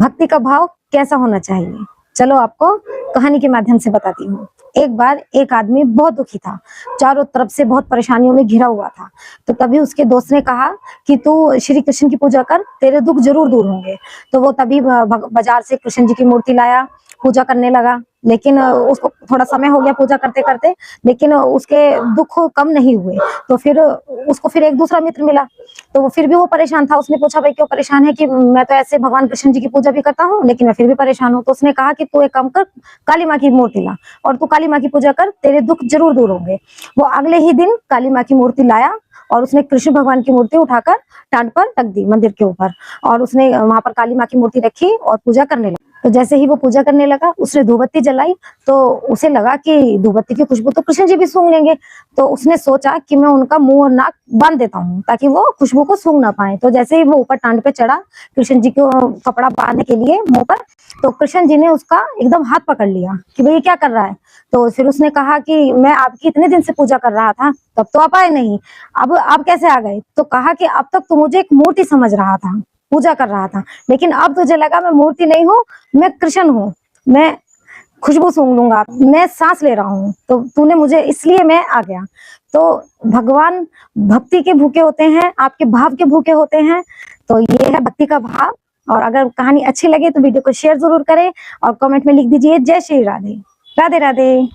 भक्ति का भाव कैसा होना चाहिए, चलो आपको कहानी के माध्यम से बताती हूँ। एक बार एक आदमी बहुत दुखी था, चारों तरफ से बहुत परेशानियों में घिरा हुआ था। तो तभी उसके दोस्त ने कहा कि तू श्री कृष्ण की पूजा कर, तेरे दुख जरूर दूर होंगे। तो वो तभी बाजार से कृष्ण जी की मूर्ति लाया, पूजा करने लगा। लेकिन उसको थोड़ा समय हो गया पूजा करते करते, लेकिन उसके दुख कम नहीं हुए। तो फिर उसको एक दूसरा मित्र मिला, तो वो फिर भी वो परेशान था। उसने पूछा, भाई क्यों परेशान है? कि मैं तो ऐसे भगवान कृष्ण जी की पूजा भी करता हूँ, लेकिन मैं फिर भी परेशान हूँ। तो उसने कहा कि तू एक काम कर, काली माँ की मूर्ति ला और तू काली माँ की पूजा कर, तेरे दुख जरूर दूर होंगे। वो अगले ही दिन काली माँ की मूर्ति लाया और उसने कृष्ण भगवान की मूर्ति उठाकर टाट पर रख दी मंदिर के ऊपर, और उसने वहां पर काली माँ की मूर्ति रखी और पूजा करने लगा। तो जैसे ही वो पूजा करने लगा, उसने धूपबत्ती जलाई, तो उसे लगा कि धूपबत्ती की खुशबू तो कृष्ण जी भी सूंघ लेंगे। तो उसने सोचा कि मैं उनका मुंह और नाक बांध देता हूँ ताकि वो खुशबू को सूंघ ना पाए। तो जैसे ही वो ऊपर टांड पे चढ़ा कृष्ण जी को कपड़ा बांधने के लिए मुंह पर, तो कृष्ण जी ने उसका एकदम हाथ पकड़ लिया कि भाई ये क्या कर रहा है। तो फिर उसने कहा कि मैं आपकी इतने दिन से पूजा कर रहा था, तब तो आप आए नहीं, अब आप कैसे आ गए? तो कहा कि अब तक तो मुझे एक मूर्ति समझ रहा था, पूजा कर रहा था, लेकिन अब तुझे लगा मैं मूर्ति नहीं हूँ, मैं कृष्ण हूँ, मैं खुशबू सूंघ लूंगा, मैं सांस ले रहा हूँ, तो तूने मुझे, इसलिए मैं आ गया। तो भगवान भक्ति के भूखे होते हैं, आपके भाव के भूखे होते हैं। तो ये है भक्ति का भाव। और अगर कहानी अच्छी लगे तो वीडियो को शेयर जरूर करें और कमेंट में लिख दीजिए जय श्री राधे। राधे राधे।